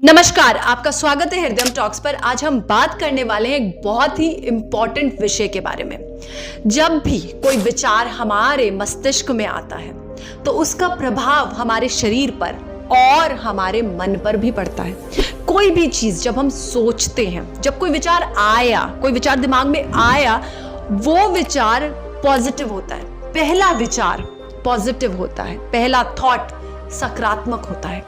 नमस्कार, आपका स्वागत है हृदयम टॉक्स पर। आज हम बात करने वाले हैं एक बहुत ही इंपॉर्टेंट विषय के बारे में। जब भी कोई विचार हमारे मस्तिष्क में आता है तो उसका प्रभाव हमारे शरीर पर और हमारे मन पर भी पड़ता है। कोई भी चीज जब हम सोचते हैं, जब कोई विचार आया, कोई विचार दिमाग में आया, वो विचार पॉजिटिव होता है। पहला विचार पॉजिटिव होता है, पहला थॉट सकारात्मक होता है।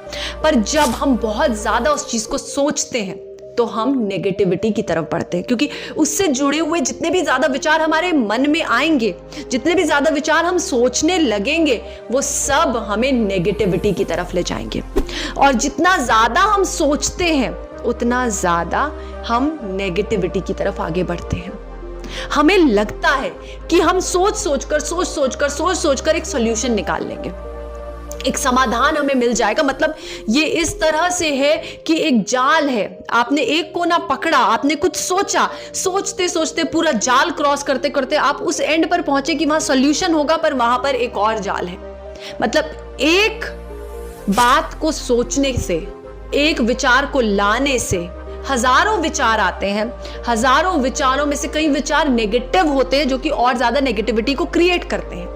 पर जब हम बहुत ज्यादा उस चीज को सोचते हैं तो हम नेगेटिविटी की तरफ बढ़ते हैं, क्योंकि उससे जुड़े हुए जितने भी ज्यादा विचार हमारे मन में आएंगे, जितने भी ज्यादा विचार हम सोचने लगेंगे, वो सब हमें नेगेटिविटी की तरफ ले जाएंगे। और जितना ज्यादा हम सोचते हैं उतना ज्यादा हम नेगेटिविटी की तरफ आगे बढ़ते हैं। हमें लगता है कि हम सोच सोचकर एक सॉल्यूशन निकाल लेंगे, एक समाधान हमें मिल जाएगा। मतलब ये इस तरह से है कि एक जाल है, आपने एक कोना पकड़ा, आपने कुछ सोचा, सोचते सोचते पूरा जाल क्रॉस करते करते आप उस एंड पर पहुंचे कि वहां सॉल्यूशन होगा, पर वहां पर एक और जाल है। मतलब एक बात को सोचने से, एक विचार को लाने से हजारों विचार आते हैं। हजारों विचारों में से कई विचार नेगेटिव होते हैं जो कि और ज्यादा नेगेटिविटी को क्रिएट करते हैं।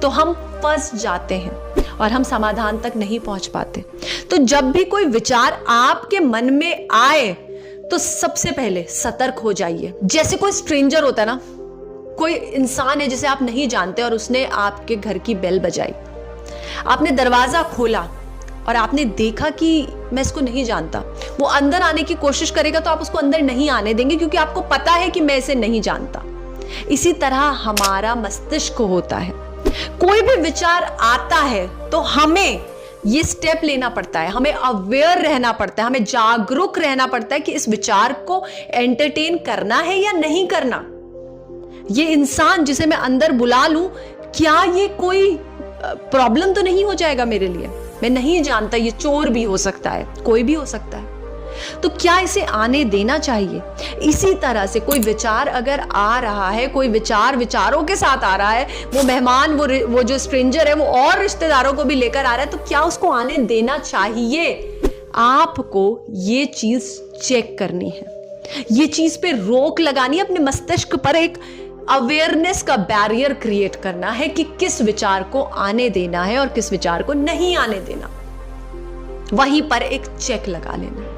तो हम फंस जाते हैं और हम समाधान तक नहीं पहुंच पाते। तो जब भी कोई विचार आपके मन में आए तो सबसे पहले सतर्क हो जाइए। जैसे कोई स्ट्रेंजर होता है ना, कोई इंसान है जिसे आप नहीं जानते और उसने आपके घर की बेल बजाई, आपने दरवाजा खोला और आपने देखा कि मैं इसको नहीं जानता, वो अंदर आने की कोशिश करेगा तो आप उसको अंदर नहीं आने देंगे, क्योंकि आपको पता है कि मैं इसे नहीं जानता। इसी तरह हमारा मस्तिष्क होता है। कोई भी विचार आता है तो हमें ये स्टेप लेना पड़ता है, हमें अवेयर रहना पड़ता है, हमें जागरूक रहना पड़ता है कि इस विचार को एंटरटेन करना है या नहीं करना। ये इंसान जिसे मैं अंदर बुला लूं, क्या ये कोई प्रॉब्लम तो नहीं हो जाएगा मेरे लिए? मैं नहीं जानता, ये चोर भी हो सकता है, कोई भी हो सकता है, तो क्या इसे आने देना चाहिए? इसी तरह से कोई विचार अगर आ रहा है, कोई विचार विचारों के साथ आ रहा है, वो मेहमान, वो जो स्ट्रेंजर है, वो और रिश्तेदारों को भी लेकर आ रहा है, तो क्या उसको आने देना चाहिए? आपको ये चीज चेक करनी है, ये चीज पे रोक लगानी है, अपने मस्तिष्क पर एक अवेयरनेस का बैरियर क्रिएट करना है कि किस विचार को आने देना है और किस विचार को नहीं आने देना। वहीं पर एक चेक लगा लेना।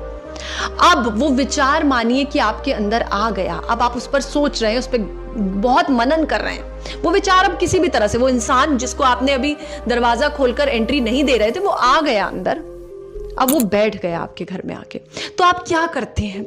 अब वो विचार मानिए कि आपके अंदर आ गया, अब आप उस पर सोच रहे हैं, उस पर बहुत मनन कर रहे हैं। वो विचार अब किसी भी तरह से, वो इंसान जिसको आपने अभी दरवाजा खोलकर एंट्री नहीं दे रहे थे, वो आ गया अंदर, अब वो बैठ गया आपके घर में आके। तो आप क्या करते हैं?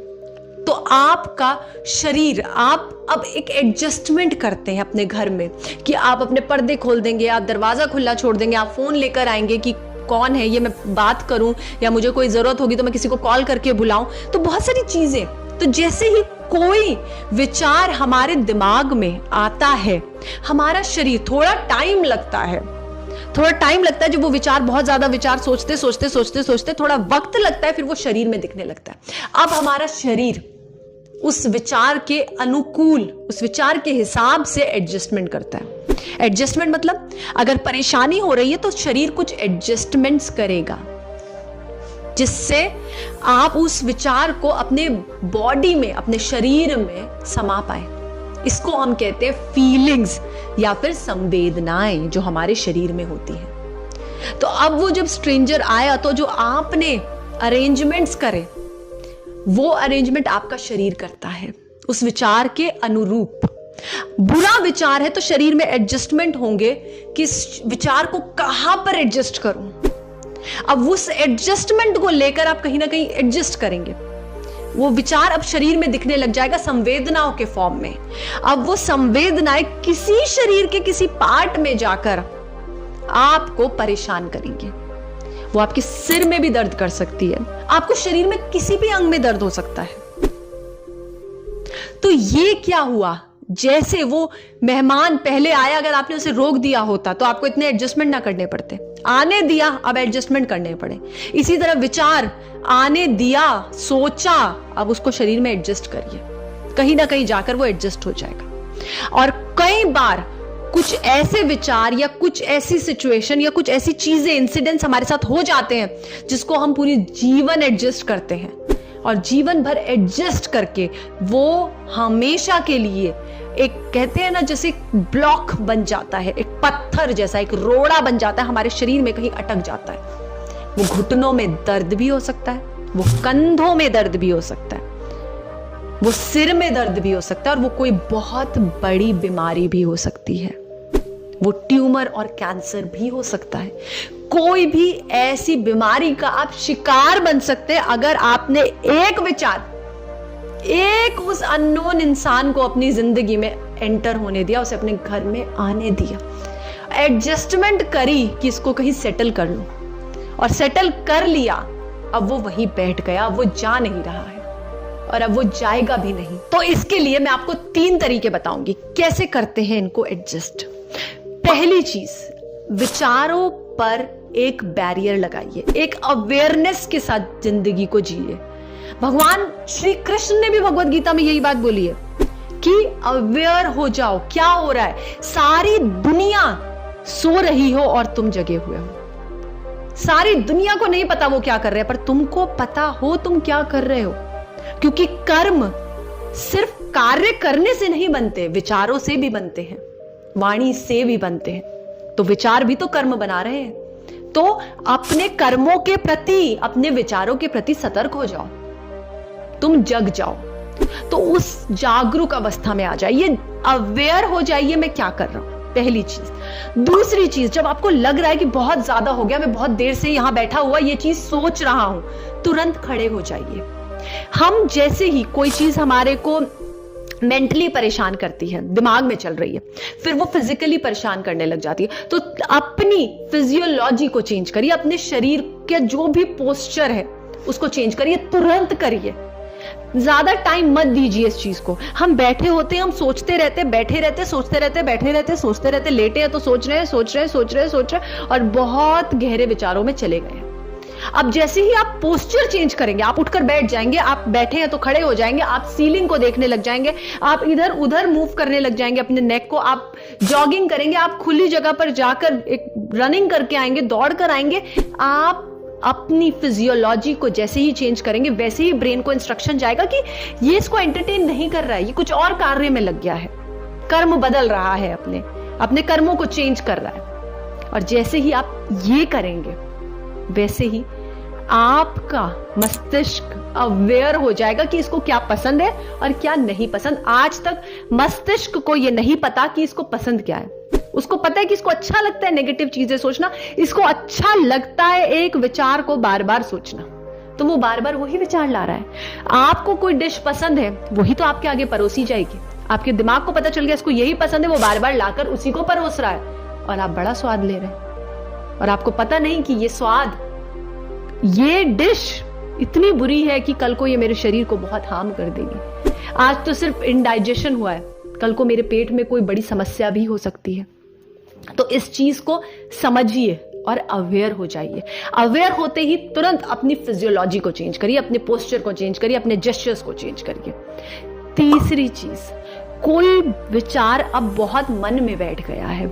तो आपका शरीर, आप अब एक एडजस्टमेंट करते हैं अपने घर में कि आप अपने पर्दे खोल देंगे, आप दरवाजा खुला छोड़ देंगे, आप फोन लेकर आएंगे कि कौन है ये, मैं बात करूं या मुझे कोई जरूरत होगी तो मैं किसी को कॉल करके बुलाऊं। तो बहुत सारी चीजें। तो जैसे ही कोई विचार हमारे दिमाग में आता है, हमारा शरीर, थोड़ा टाइम लगता है, जब वो विचार, बहुत ज्यादा विचार सोचते थोड़ा वक्त लगता है, फिर वो शरीर में दिखने लगता है। अब हमारा शरीर उस विचार के अनुकूल, उस विचार के हिसाब से एडजस्टमेंट करता है। एडजस्टमेंट मतलब अगर परेशानी हो रही है तो शरीर कुछ एडजस्टमेंट्स करेगा जिससे आप उस विचार को अपने बॉडी में, अपने शरीर में समा पाए। इसको हम कहते हैं फीलिंग्स या फिर संवेदनाएं जो हमारे शरीर में होती हैं। तो अब वो जब स्ट्रेंजर आया तो जो आपने अरेंजमेंट्स करे, वो अरेंजमेंट आपका शरीर करता है उस विचार के अनुरूप। बुरा विचार है तो शरीर में एडजस्टमेंट होंगे कि इस विचार को कहां पर एडजस्ट करूं। अब उस एडजस्टमेंट को लेकर आप कहीं ना कहीं एडजस्ट करेंगे। वो विचार अब शरीर में दिखने लग जाएगा संवेदनाओं के फॉर्म में। अब वो संवेदनाएं किसी शरीर के किसी पार्ट में जाकर आपको परेशान करेंगे। वो आपके सिर में भी दर्द कर सकती है, आपको शरीर में किसी भी अंग में दर्द हो सकता है। तो ये क्या हुआ? जैसे वो मेहमान पहले आया, अगर आपने उसे रोक दिया होता तो आपको इतने एडजस्टमेंट ना करने पड़ते। आने दिया, अब एडजस्टमेंट करने पड़े। इसी तरह विचार आने दिया, सोचा, अब उसको शरीर में एडजस्ट करिए, कहीं ना कहीं जाकर वो एडजस्ट हो जाएगा। और कई बार कुछ ऐसे विचार या कुछ ऐसी सिचुएशन या कुछ ऐसी चीजें, इंसिडेंट्स हमारे साथ हो जाते हैं जिसको हम पूरी जीवन एडजस्ट करते हैं, और जीवन भर एडजस्ट करके वो हमेशा के लिए एक, कहते हैं ना, जैसे एक ब्लॉक बन जाता है, एक पत्थर जैसा, एक रोड़ा बन जाता है, हमारे शरीर में कहीं अटक जाता है। वो घुटनों में दर्द भी हो सकता है, वो कंधों में दर्द भी हो सकता है, वो सिर में दर्द भी हो सकता है, और वो कोई बहुत बड़ी बीमारी भी हो सकती है। वो ट्यूमर और कैंसर भी हो सकता है। कोई भी ऐसी बीमारी का आप शिकार बन सकते हैं अगर आपने एक विचार, एक उस अननोन इंसान को अपनी जिंदगी में एंटर होने दिया, उसे अपने घर में आने दिया, एडजस्टमेंट करी कि इसको कहीं सेटल कर लूं, और सेटल कर लिया। अब वो वहीं बैठ गया, अब वो जा नहीं रहा है और अब वो जाएगा भी नहीं। तो इसके लिए मैं आपको 3 तरीके बताऊंगी कैसे करते हैं इनको एडजस्ट। पहली चीज, विचारों पर एक बैरियर लगाइए, एक अवेयरनेस के साथ जिंदगी को जिए। भगवान श्री कृष्ण ने भी भगवत गीता में यही बात बोली है कि अवेयर हो जाओ, क्या हो रहा है। सारी दुनिया सो रही हो और तुम जगे हुए हो। सारी दुनिया को नहीं पता वो क्या कर रहे हैं, पर तुमको पता हो तुम क्या कर रहे हो। क्योंकि कर्म सिर्फ कार्य करने से नहीं बनते, विचारों से भी बनते हैं, वाणी से भी बनते हैं। तो विचार भी तो कर्म बना रहे हैं। तो अपने कर्मों के प्रति, अपने विचारों के प्रति सतर्क हो जाओ, तुम जग जाओ। तो उस जागरूक अवस्था में आ जाइए, अवेयर हो जाइए मैं क्या कर रहा हूं, पहली चीज। दूसरी चीज, जब आपको लग रहा है कि बहुत ज्यादा हो गया, मैं बहुत देर से यहां बैठा हुआ ये चीज सोच रहा हूं, तुरंत खड़े हो जाइए। हम जैसे ही कोई चीज हमारे को मेंटली परेशान करती है, दिमाग में चल रही है, फिर वो फिजिकली परेशान करने लग जाती है, तो अपनी फिजियोलॉजी को चेंज करिए, अपने शरीर के जो भी पोस्चर है उसको चेंज करिए, तुरंत करिए। ज्यादा टाइम मत दीजिए इस चीज को। हम बैठे होते हैं, हम सोचते रहते, बैठे रहते, सोचते रहते, बैठे रहते, सोचते रहते, लेटे हैं तो सोच रहे हैं और बहुत गहरे विचारों में चले गए। अब जैसे ही आप पोस्चर चेंज करेंगे, आप उठकर बैठ जाएंगे, आप बैठे हैं तो खड़े हो जाएंगे, आप सीलिंग को देखने लग जाएंगे, आप इधर उधर मूव करने लग जाएंगे अपने नेक को, आप जॉगिंग करेंगे, आप खुली जगह पर जाकर एक रनिंग करके आएंगे, दौड़ कर आएंगे। आप अपनी फिजियोलॉजी को जैसे ही चेंज करेंगे, वैसे ही ब्रेन को इंस्ट्रक्शन जाएगा कि ये इसको एंटरटेन नहीं कर रहा है, ये कुछ और कार्य में लग गया है, कर्म बदल रहा है, अपने कर्मों को चेंज कर रहा है। और जैसे ही आप ये करेंगे, वैसे ही आपका मस्तिष्क अवेयर हो जाएगा कि इसको क्या पसंद है और क्या नहीं पसंद। आज तक मस्तिष्क को यह नहीं पता कि इसको पसंद क्या है। उसको पता है कि इसको अच्छा लगता है नेगेटिव चीजें सोचना, इसको अच्छा लगता है एक विचार को बार बार सोचना, तो वो बार बार वही विचार ला रहा है। आपको कोई डिश पसंद है, वही तो आपके आगे परोसी जाएगी। आपके दिमाग को पता चल गया इसको यही पसंद है, वो बार बार लाकर उसी को परोस रहा है और आप बड़ा स्वाद ले रहे हैं, और आपको पता नहीं कि ये स्वाद, ये डिश इतनी बुरी है कि कल को ये मेरे शरीर को बहुत हार्म कर देगी। आज तो सिर्फ इंडाइजेशन हुआ है, कल को मेरे पेट में कोई बड़ी समस्या भी हो सकती है। तो इस चीज को समझिए और अवेयर हो जाइए। अवेयर होते ही तुरंत अपनी फिजियोलॉजी को चेंज करिए, अपने पोस्चर को चेंज करिए, अपने जेस्चर्स को चेंज करिए। तीसरी चीज, कोई विचार अब बहुत मन में बैठ गया है,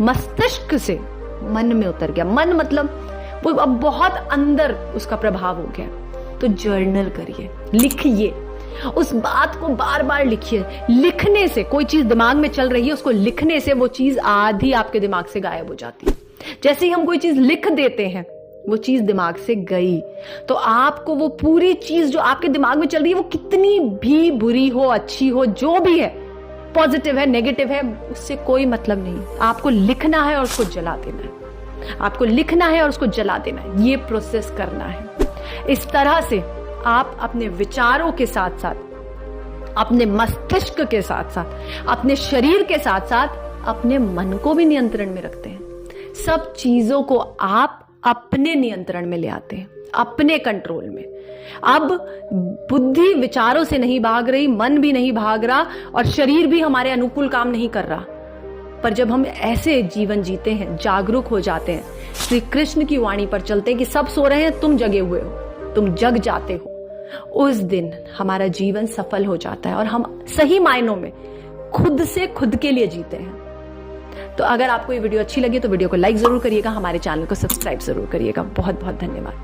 मस्तिष्क से मन में उतर गया, मन मतलब वो अब बहुत अंदर उसका प्रभाव हो गया, तो जर्नल करिए, लिखिए, उस बात को बार बार लिखिए। लिखने से, कोई चीज दिमाग में चल रही है, उसको लिखने से वो चीज आधी आपके दिमाग से गायब हो जाती है। जैसे ही हम कोई चीज लिख देते हैं, वो चीज दिमाग से गई, तो आपको वो पूरी चीज जो आपके दिमाग में चल रही है, वो कितनी भी बुरी हो, अच्छी हो, जो भी है, पॉजिटिव है, नेगेटिव है, उससे कोई मतलब नहीं। आपको लिखना है और उसको जला देना है, आपको लिखना है और उसको जला देना है, ये प्रोसेस करना है। इस तरह से आप अपने विचारों के साथ साथ, अपने मस्तिष्क के साथ साथ, अपने शरीर के साथ साथ अपने मन को भी नियंत्रण में रखते हैं। सब चीजों को आप अपने नियंत्रण में ले आते हैं, अपने कंट्रोल में। अब बुद्धि विचारों से नहीं भाग रही, मन भी नहीं भाग रहा, और शरीर भी हमारे अनुकूल काम नहीं कर रहा। पर जब हम ऐसे जीवन जीते हैं, जागरूक हो जाते हैं, श्री कृष्ण की वाणी पर चलते हैं कि सब सो रहे हैं, तुम जगे हुए हो, तुम जग जाते हो, उस दिन हमारा जीवन सफल हो जाता है और हम सही मायनों में खुद से खुद के लिए जीते हैं। तो अगर आपको ये वीडियो अच्छी लगी तो वीडियो को लाइक ज़रूर करिएगा, हमारे चैनल को सब्सक्राइब ज़रूर करिएगा। बहुत बहुत धन्यवाद।